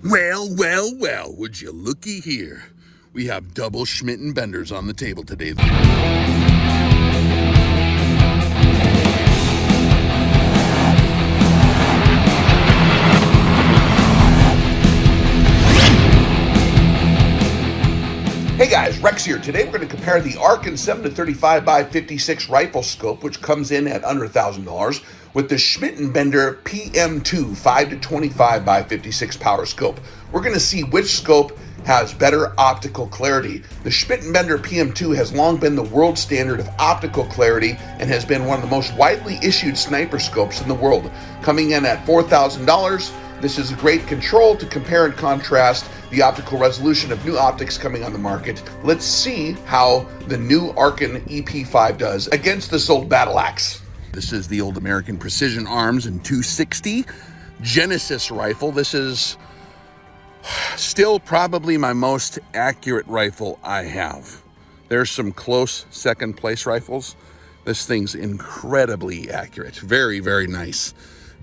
Well, would you looky here? We have double Schmidt and Benders on the table today. Hey guys, Rex here. Today we're going to compare the Arken 7-35x56 rifle scope, which comes in at under $1,000, with the Schmidt Bender PM-II 5-25x56 power scope. We're going to see which scope has better optical clarity. The Schmidt Bender PM-II has long been the world standard of optical clarity and has been one of the most widely issued sniper scopes in the world. Coming in at $4,000, this is a great control to compare and contrast the optical resolution of new optics coming on the market. Let's see how the new Arken EP5 does against this old battle axe. This is the old American Precision Arms and 260 Genesis rifle. This is still probably my most accurate rifle I have. There's some close second place rifles. This thing's incredibly accurate. Very, very nice.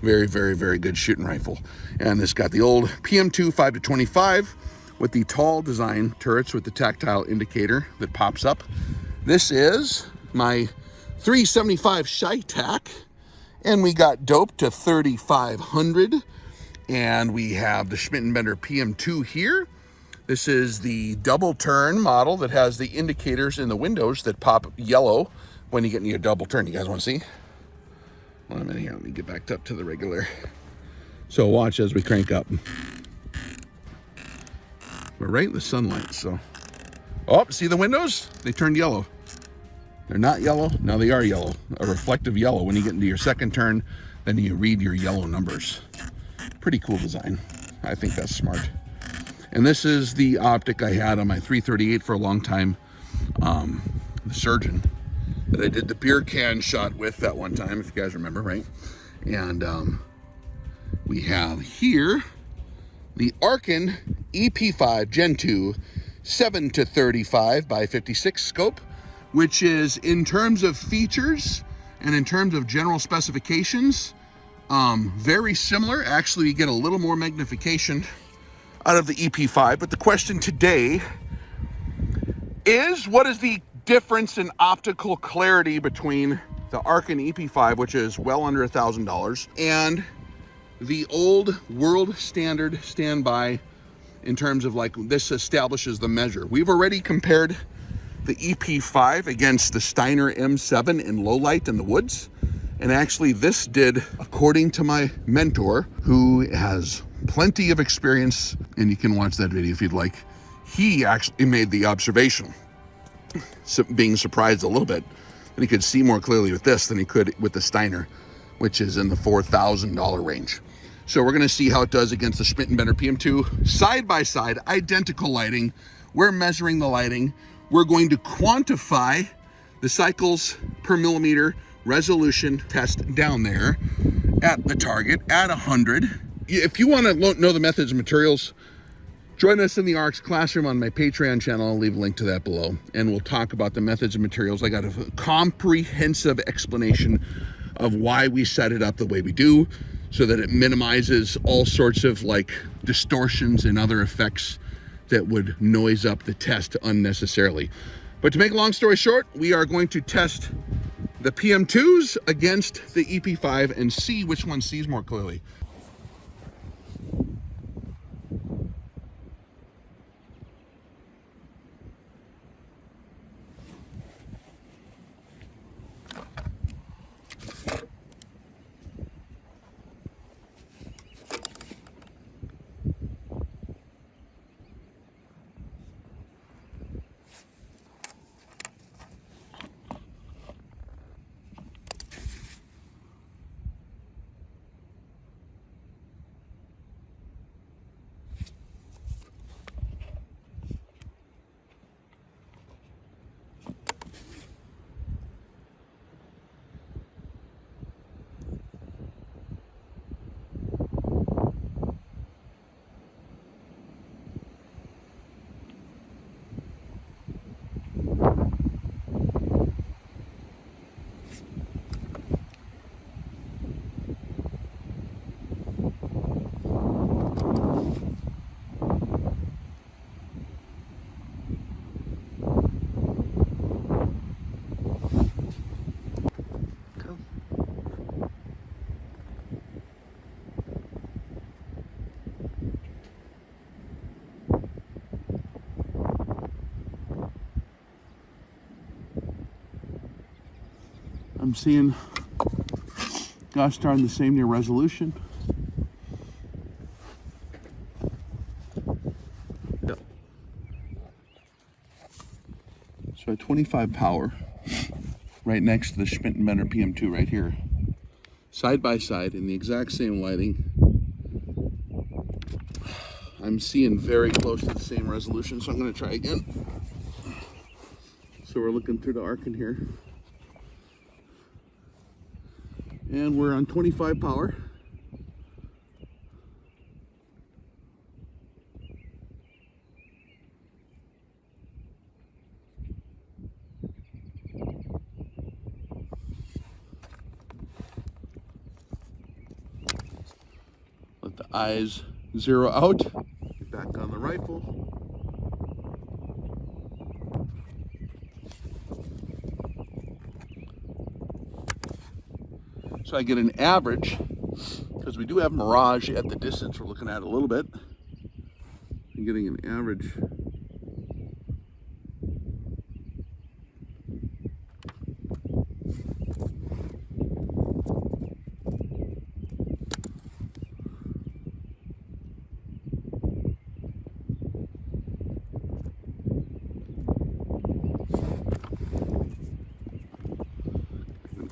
Very, very, very good shooting rifle. And this got the old PM-II 5-25 with the tall design turrets with the tactile indicator that pops up. This is my 375 Chi-Tac, and we got doped to 3,500. And we have the Schmidt Bender PM-II here. This is the double turn model that has the indicators in the windows that pop yellow when you get into a double turn. You guys want to see? Well, I'm in here. Let me get back up to the regular. So watch as we crank up. We're right in the sunlight, so. Oh, see the windows? They turned yellow. They're not yellow. Now they are yellow. A reflective yellow. When you get into your second turn, then you read your yellow numbers. Pretty cool design. I think that's smart. And this is the optic I had on my 338 for a long time. The Surgeon that I did the beer can shot with that one time, if you guys remember, right? And we have here the Arken EP5 Gen II 7-35x56 scope, which is, in terms of features and in terms of general specifications, very similar. Actually, you get a little more magnification out of the EP5, but the question today is, what is the difference in optical clarity between the Arken EP5, which is well under $1,000, and the old world standard standby in terms of, like, this establishes the measure. We've already compared the EP5 against the Steiner M7 in low light in the woods. And actually this did, according to my mentor, who has plenty of experience, and you can watch that video if you'd like, he actually made the observation, being surprised a little bit, that he could see more clearly with this than he could with the Steiner, which is in the $4,000 range. So we're gonna see how it does against the Schmidt Bender PM-II, side by side, identical lighting. We're measuring the lighting. We're going to quantify the cycles per millimeter resolution test down there at the target at 100. If you want to know the methods and materials, join us in the ARCS classroom on my Patreon channel. I'll leave a link to that below, and we'll talk about the methods and materials. I got a comprehensive explanation of why we set it up the way we do, so that it minimizes all sorts of, like, distortions and other effects that would noise up the test unnecessarily. But to make a long story short, we are going to test the PM-IIs against the EP5 and see which one sees more clearly. I'm seeing, gosh darn, the same near resolution. Yep. So at 25 power, right next to the Schmidt Bender PM-II right here, side by side in the exact same lighting, I'm seeing very close to the same resolution, so I'm going to try again. So we're looking through the Arken here, and we're on 25 power. Let the eyes zero out. Get back on the rifle. So I get an average, because we do have mirage at the distance we're looking at a little bit. I'm getting an average.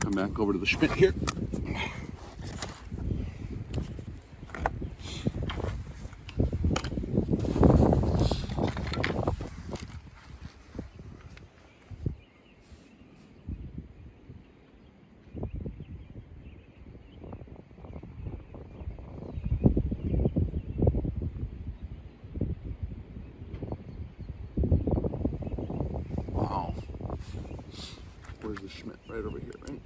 Come back over to the Schmidt here. Wow. Where's the Schmidt? Right over here, right?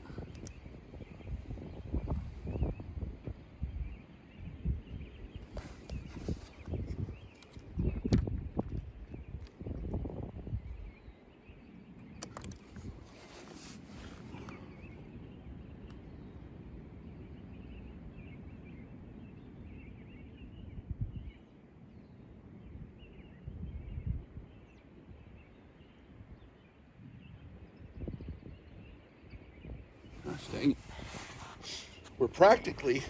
Dang it. We're practically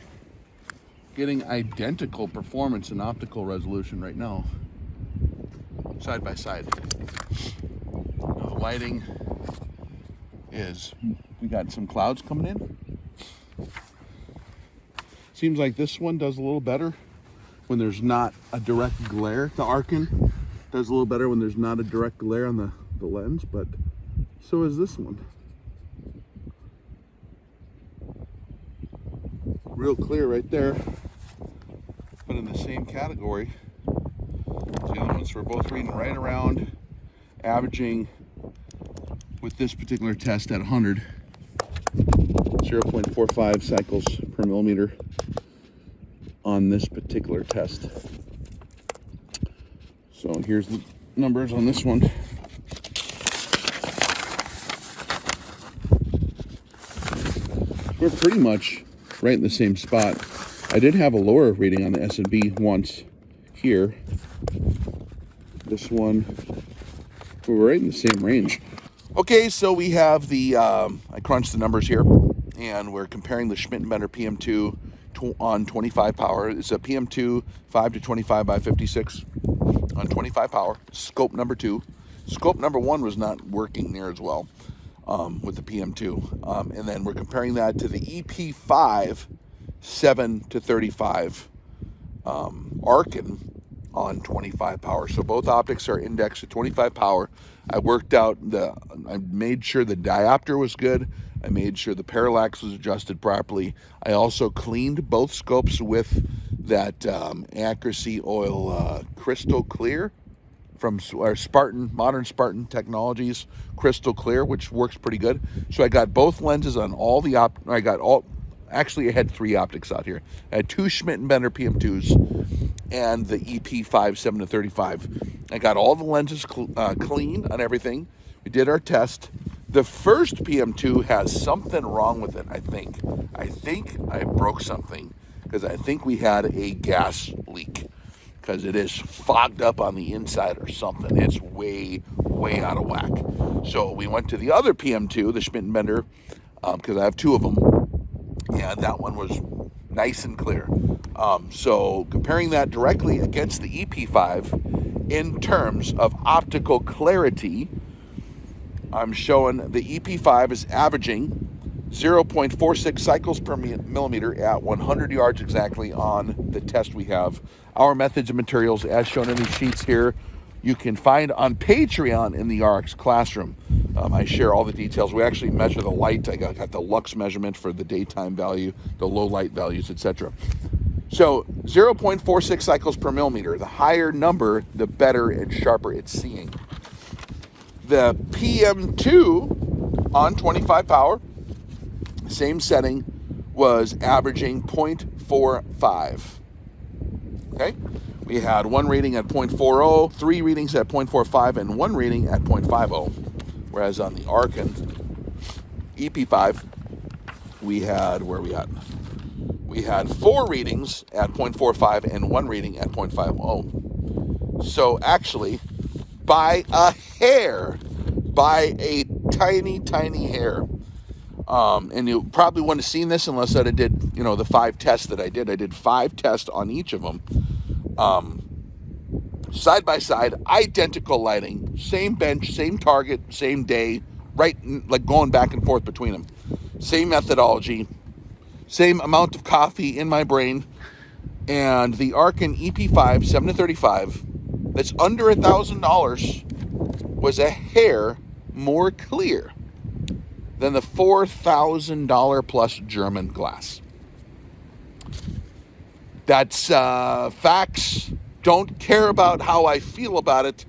getting identical performance and optical resolution right now, side by side. Now the lighting is, we got some clouds coming in. Seems like this one does a little better when there's not a direct glare. The Arken does a little better when there's not a direct glare on the lens, but so is this one. Real clear right there, but in the same category. So the other ones we're both reading right around, averaging with this particular test at 100, 0.45 cycles per millimeter on this particular test. So here's the numbers on this one. We're pretty much right in the same spot. I did have a lower reading on the S&B once here. This one, we're right in the same range. Okay, so we have the, I crunched the numbers here, and we're comparing the Schmidt Bender PM-II on 25 power. It's a PM-II 5 to 25 by 56 on 25 power. Scope number 2. Scope number 1 was not working near as well. With the PM-II, and then we're comparing that to the EP5 7 to 35 Arken on 25 power. So both optics are indexed at 25 power. I worked out I made sure the diopter was good. I made sure the parallax was adjusted properly. I also cleaned both scopes with that accuracy oil crystal clear from our modern Spartan Technologies crystal clear, which works pretty good. So I got both lenses on all the actually I had 3 optics out here. I had 2 Schmidt Bender PM-IIs and the EP5 7 to 35. I got all the lenses clean on everything. We did our test. The first PM-II has something wrong with it, I think. I think I broke something, because I think we had a gas leak, because it is fogged up on the inside or something. It's way, way out of whack. So we went to the other PM-II, the Schmidt Bender because I have two of them, and that one was nice and clear. So comparing that directly against the EP5 in terms of optical clarity, I'm showing the EP5 is averaging 0.46 cycles per millimeter at 100 yards exactly on the test we have. Our methods and materials, as shown in these sheets here, you can find on Patreon in the ARC's classroom. I share all the details. We actually measure the light. I got the lux measurement for the daytime value, the low light values, etc. So 0.46 cycles per millimeter. The higher number, the better and sharper it's seeing. The PM-II on 25 power, same setting, was averaging 0.45. Okay? We had one reading at 0.40, three readings at 0.45, and one reading at 0.50. Whereas on the Arken EP5, we had, where are we at? We had four readings at 0.45 and one reading at 0.50. So actually, by a hair, by a tiny, tiny hair. And you probably wouldn't have seen this unless I did, the 5 tests that I did. I did 5 tests on each of them. Side by side, identical lighting, same bench, same target, same day, right, like going back and forth between them. Same methodology, same amount of coffee in my brain. And the Arken EP5 7-35, that's under $1,000, was a hair more clear than the $4,000 plus German glass. That's facts. Don't care about how I feel about it.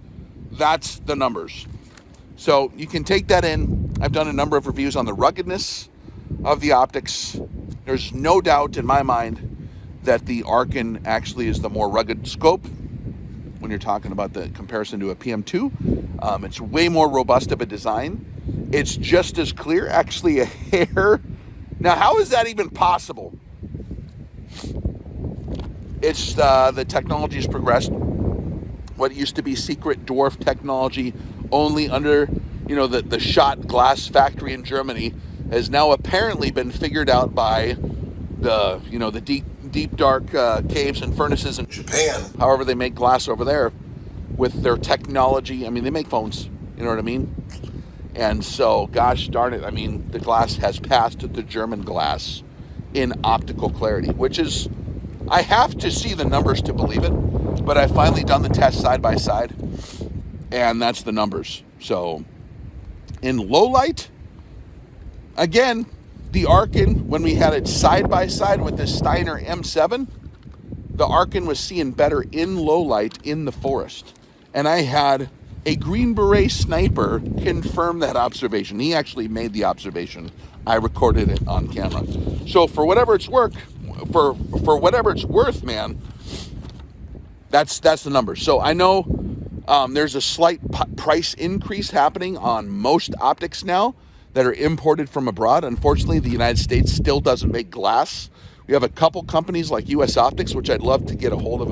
That's the numbers. So you can take that in. I've done a number of reviews on the ruggedness of the optics. There's no doubt in my mind that the Arken actually is the more rugged scope when you're talking about the comparison to a PM-II. It's way more robust of a design. It's just as clear, actually a hair. Now, how is that even possible? It's the technology's progressed. What used to be secret dwarf technology only under, the shot glass factory in Germany has now apparently been figured out by the deep dark caves and furnaces in Japan. However, they make glass over there with their technology. I mean, they make phones. You know what I mean? And so, gosh darn it, the glass has passed the German glass in optical clarity, which is, I have to see the numbers to believe it, but I've finally done the test side by side, and that's the numbers. So, in low light, again, the Arken, when we had it side by side with the Steiner M7, the Arken was seeing better in low light in the forest. And I had a Green Beret sniper confirm that observation. He actually made the observation. I recorded it on camera. So for whatever it's worth, man, that's the number. So I know there's a slight price increase happening on most optics now that are imported from abroad. Unfortunately, the United States still doesn't make glass. We have a couple companies like US Optics, which I'd love to get a hold of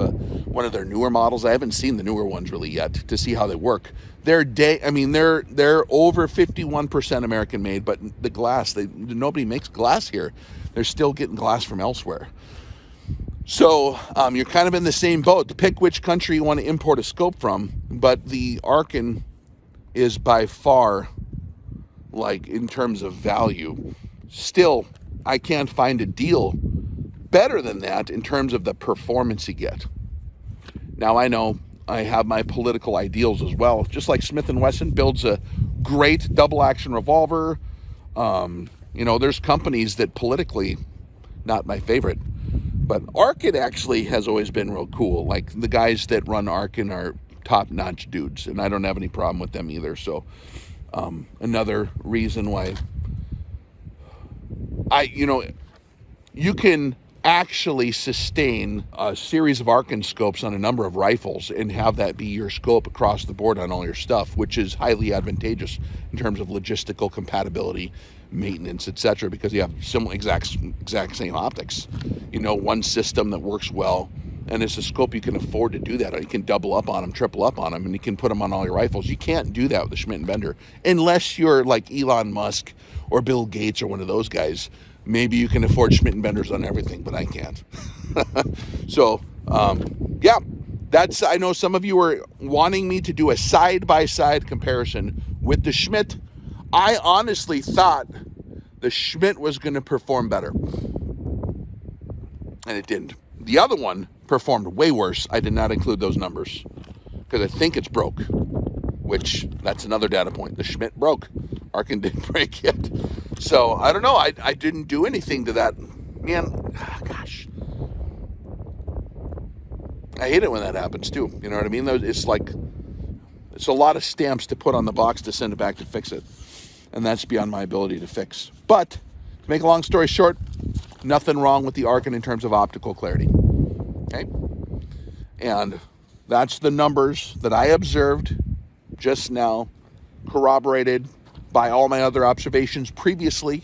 one of their newer models. I haven't seen the newer ones really yet to see how they work. They're over 51% American made, but the glass, nobody makes glass here. They're still getting glass from elsewhere. So you're kind of in the same boat. Pick which country you want to import a scope from, but the Arken is by far, like in terms of value, still I can't find a deal better than that in terms of the performance you get. Now, I know I have my political ideals as well. Just like Smith & Wesson builds a great double-action revolver. There's companies that politically, not my favorite, but Arken actually has always been real cool. Like the guys that run Arken are top-notch dudes, and I don't have any problem with them either. So another reason why you can actually sustain a series of Arken scopes on a number of rifles and have that be your scope across the board on all your stuff, which is highly advantageous in terms of logistical compatibility, maintenance, etc., because you have similar exact same optics. One system that works well And it's a scope you can afford to do that. You can double up on them, triple up on them, and you can put them on all your rifles. You can't do that with the Schmidt Bender unless you're like Elon Musk or Bill Gates or one of those guys. Maybe you can afford Schmidt Benders on everything, but I can't. So, yeah, that's, I know some of you are wanting me to do a side-by-side comparison with the Schmidt. I honestly thought the Schmidt was going to perform better, and it didn't. The other one performed way worse. I did not include those numbers because I think it's broke, which that's another data point. The Schmidt broke. Arken didn't break yet. So I don't know. I didn't do anything to that. Man, gosh. I hate it when that happens too. You know what I mean? It's like, it's a lot of stamps to put on the box to send it back to fix it. And that's beyond my ability to fix. But to make a long story short, nothing wrong with the Arken in terms of optical clarity. Okay? And that's the numbers that I observed just now, corroborated by all my other observations previously,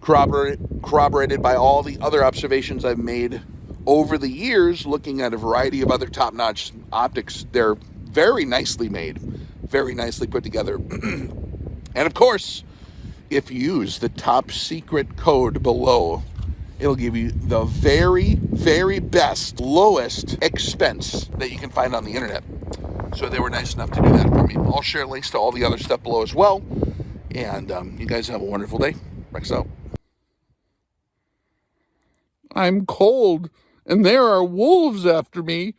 corroborated by all the other observations I've made over the years, looking at a variety of other top-notch optics. They're very nicely made, very nicely put together. And of course, if you use the top secret code below, it'll give you the very, very best, lowest expense that you can find on the internet. So they were nice enough to do that for me. I'll share links to all the other stuff below as well. And you guys have a wonderful day. Rex out. I'm cold, and there are wolves after me.